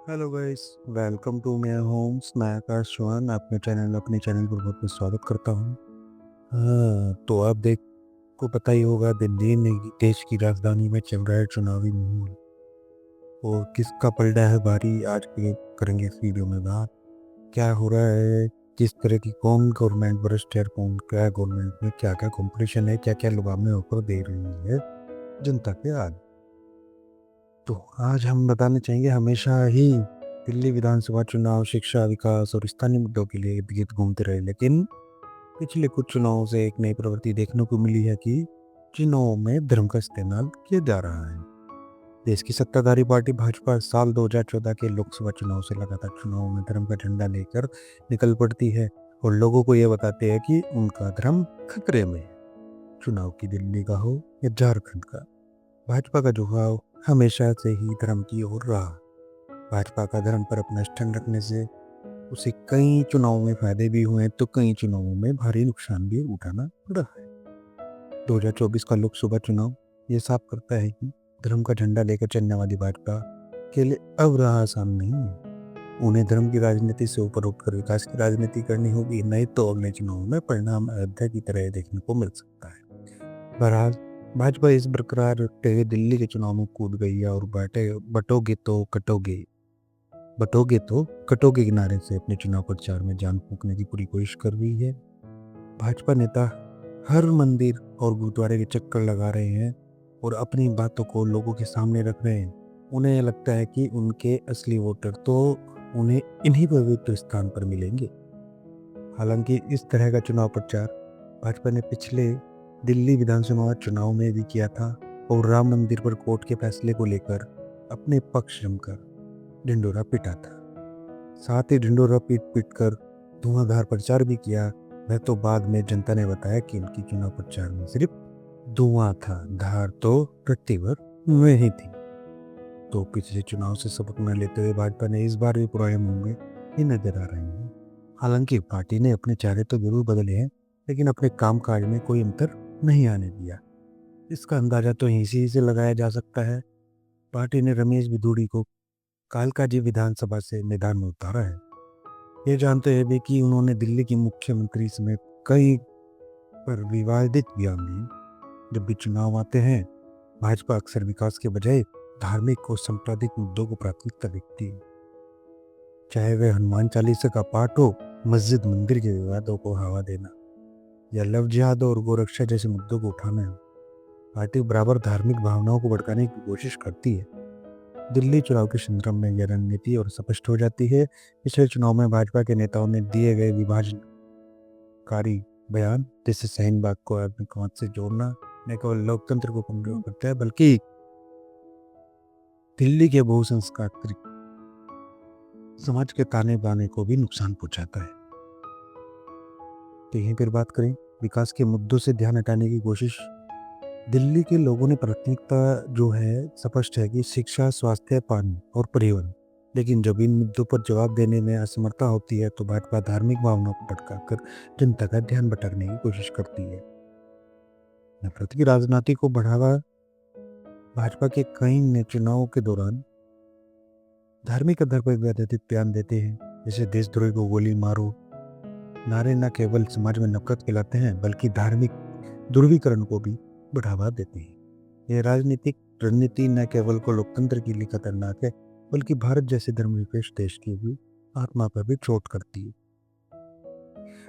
Hello guys, welcome to my homes. मैं आकाश चौहान अपने channel पर बहुत बहुत स्वागत करता हूँ। हाँ, तो आप देख को पता ही होगा, दिल्ली में देश की राजधानी में चल रहा है चुनावी माहौल और किसका पलड़ा है भारी। आज के करेंगे इस वीडियो में बात क्या हो रहा है, किस तरह की कौन गवर्नमेंट भ्रष्ट है, कौन क्या गवर्नमेंट में क्या क्या कंपटीशन है, क्या क्या लुभावने ऑफर दे रही है जनता के आज। तो आज हम बताना चाहेंगे, हमेशा ही दिल्ली विधानसभा चुनाव शिक्षा, विकास और स्थानीय मुद्दों के लिए गीत घूमते रहे, लेकिन पिछले कुछ चुनावों से एक नई प्रवृत्ति देखने को मिली है कि चुनावों में धर्म का इस्तेमाल किया जा रहा है। देश की सत्ताधारी पार्टी भाजपा साल 2014 के लोकसभा चुनाव से लगातार चुनावों में धर्म का झंडा लेकर निकल पड़ती है और लोगों को यह बताते हैं कि उनका धर्म खतरे में है। चुनाव की दिल्ली का हो या झारखंड का, भाजपा का झुकाव हमेशा से ही धर्म की ओर रहा। भाजपा का धर्म पर अपना स्टैंड रखने से उसे कई चुनावों में फायदे भी हुए, तो कई चुनावों में भारी नुकसान भी उठाना पड़ा है। 2024 का लोकसभा चुनाव ये साफ करता है कि धर्म का झंडा लेकर चलने वाली भाजपा के लिए अब राह आसान नहीं है। उन्हें धर्म की राजनीति से ऊपर उठकर विकास की राजनीति करनी होगी, नहीं तो अगले चुनाव में परिणाम अयोध्या की तरह देखने को मिल सकता है। बहरहाल, भाजपा इस बरकरार रखते हुए दिल्ली के चुनाव में कूद गई है और बटोगे तो कटोगे किनारे से अपने चुनाव प्रचार में जान फूंकने की पूरी कोशिश कर रही है। भाजपा नेता हर मंदिर और गुरुद्वारे के चक्कर लगा रहे हैं और अपनी बातों को लोगों के सामने रख रहे हैं। उन्हें लगता है कि उनके असली वोटर तो उन्हें इन्हीं पवित्र स्थान पर मिलेंगे। हालांकि इस तरह का चुनाव प्रचार भाजपा ने पिछले दिल्ली विधानसभा चुनाव में भी किया था और राम मंदिर पर कोर्ट के फैसले को लेकर अपने पक्ष जमकर ढिंडोरा पीटा था। साथ ही ढिंडोरा पीट पीट कर धुआंधार प्रचार भी किया। वह तो बाद में जनता ने बताया कि उनकी चुनाव प्रचार में सिर्फ धुआं था, धार तो रत्ती भर वही थी। तो पिछले चुनाव से सबक न लेते हुए भाजपा ने इस बार भी पुराने मुंह में ही नजर आ रहे हैं। हालांकि पार्टी ने अपने चेहरे तो जरूर बदले हैं, लेकिन अपने कामकाज में कोई अंतर नहीं आने दिया। इसका अंदाजा तो इसी से लगाया जा सकता है। पार्टी ने रमेश बिधूड़ी को कालकाजी विधानसभा से मैदान में उतारा है, ये जानते हुए भी कि उन्होंने दिल्ली की मुख्यमंत्री समेत कई पर विवादित बयान दिए। जब भी चुनाव आते हैं, भाजपा अक्सर विकास के बजाय धार्मिक और सांप्रदायिक मुद्दों को प्राथमिकता देती है। चाहे वह हनुमान चालीसा का पाठ हो, मस्जिद मंदिर के विवादों को हवा देना या लव जिहाद और गोरक्षा जैसे मुद्दों को उठाना, पार्टी बराबर धार्मिक भावनाओं को भड़काने की कोशिश करती है। दिल्ली चुनाव के संदर्भ में यह रणनीति और स्पष्ट हो जाती है। पिछले चुनाव में भाजपा के नेताओं ने दिए गए विभाजनकारी बयान, जैसे शहीन बाग को आतंकवाद से जोड़ना, न केवल लोकतंत्र को कमजोर करता है बल्कि दिल्ली के बहुसंस्कृतिक समाज के ताने बाने को भी नुकसान पहुंचाता है। तो यहीं पर बात करें विकास के मुद्दों से ध्यान हटाने की कोशिश। दिल्ली के लोगों ने प्राथमिकता जो है स्पष्ट है कि शिक्षा, स्वास्थ्य, पानी और परिवहन, लेकिन जब इन मुद्दों पर जवाब देने में असमर्थता होती है तो भाजपा धार्मिक भावनाओं को भटकाकर जनता का ध्यान भटकने की कोशिश करती है। नफरत की राजनीति को बढ़ावा भाजपा के कई चुनावों के दौरान धार्मिक आधार पर विवादित बयान देते हैं, जैसे देशद्रोही को गोली मारो नारे न केवल समाज में नफरत फैलाते हैं बल्कि धार्मिक ध्रुवीकरण को भी बढ़ावा देते हैं। यह राजनीतिक रणनीति न केवल को लोकतंत्र के लिए खतरनाक है बल्कि भारत जैसे धर्मनिरपेक्ष देश की भी आत्मा पर भी चोट करती है।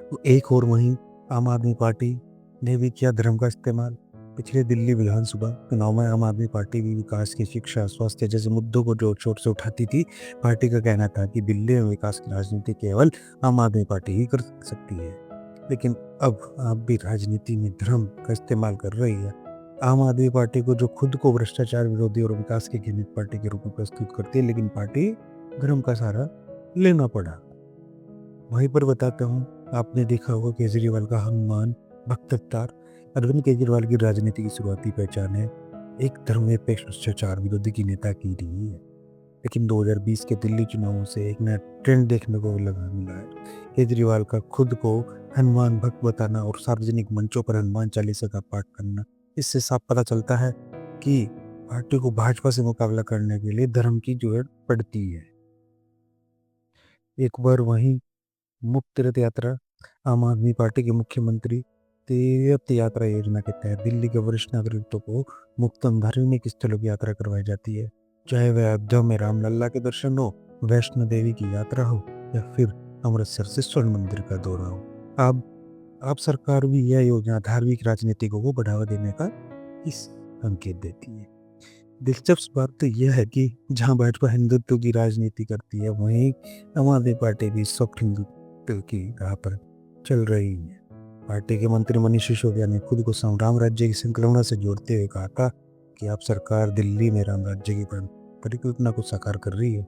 तो एक और वहीं आम आदमी पार्टी ने भी किया धर्म का इस्तेमाल। पिछले दिल्ली विधानसभा चुनाव में आम आदमी पार्टी भी विकास की, शिक्षा, स्वास्थ्य जैसे मुद्दों को जोर शोर से उठाती थी। पार्टी का कहना था कि दिल्ली में विकास की राजनीति केवल आम आदमी पार्टी ही कर सकती है, लेकिन अब आप भी राजनीति में धर्म का इस्तेमाल कर रही है। आम आदमी पार्टी को जो खुद को भ्रष्टाचार विरोधी और विकास की घृणित पार्टी के रूप में प्रस्तुत करती है, लेकिन पार्टी धर्म का सहारा लेना पड़ा। वहीं पर बताता हूँ, आपने देखा होगा केजरीवाल का हनुमान भक्त अवतार। अरविंद केजरीवाल की राजनीति की शुरुआती पहचान है एक धर्मनिरपेक्ष भ्रष्टाचार विरोधी की नेता की रही है, लेकिन 2020 के दिल्ली चुनावों से एक नया ट्रेंड देखने को मिला है। केजरीवाल का खुद को हनुमान भक्त बताना और सार्वजनिक मंचों पर हनुमान चालीसा का पाठ करना, इससे साफ पता चलता है कि पार्टी को भाजपा से मुकाबला करने के लिए धर्म की जरूरत पड़ती है। एक बार वहीं मुफ्त रथ यात्रा आम आदमी पार्टी के मुख्यमंत्री तीर्थ यात्रा योजना के तहत दिल्ली के वरिष्ठ नागरिकों को मुफ्त धार्मिक स्थलों की यात्रा करवाई जाती है, चाहे वह अयोध्या में रामलला के दर्शन हो, वैष्णो देवी की यात्रा हो या फिर अमृतसर से स्वर्ण मंदिर का दौरा हो। अब सरकार भी यह योजना धार्मिक राजनीतिकों को बढ़ावा देने का इस संकेत देती है। दिलचस्प बात तो यह है कि जहां भाजपा हिंदुत्व की राजनीति करती है, वहीं आम आदमी पार्टी भी सॉफ्ट हिंदुत्व की राह पर चल रही है। पार्टी के मंत्री मनीष सिसोदिया ने खुद को राम राज्य की संकल्पना से जोड़ते हुए कहा था कि अब सरकार दिल्ली में राम राज्य की परिकल्पना को साकार कर रही है,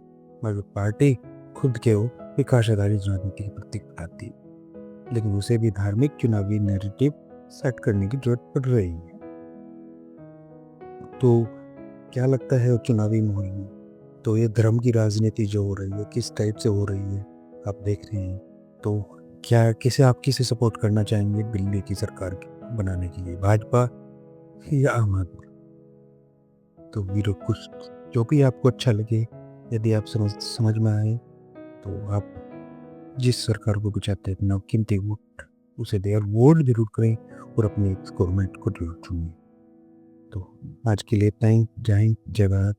मगर पार्टी खुद के विकास आधारित राजनीति की प्रतीक बनाती है, लेकिन उसे भी धार्मिक चुनावी नैरेटिव सेट करने की जरूरत पड़ रही है। तो क्या लगता है चुनावी मुहिम में तो ये धर्म की राजनीति जो हो रही है किस टाइप से हो रही है आप देख रहे हैं, तो क्या आप किसे सपोर्ट करना चाहेंगे दिल्ली की सरकार बनाने के लिए, भाजपा या आम आदमी? तो वीडियो कुछ जो भी आपको अच्छा लगे, यदि आप समझ में आए तो आप जिस सरकार को भी चाहते हैं अपना कीमती वोट उसे दे और वोट जरूर करें और अपनी गवर्नमेंट को जरूर चुनिए। तो आज के लिए इतना ही। जय हिंद, जय भारत।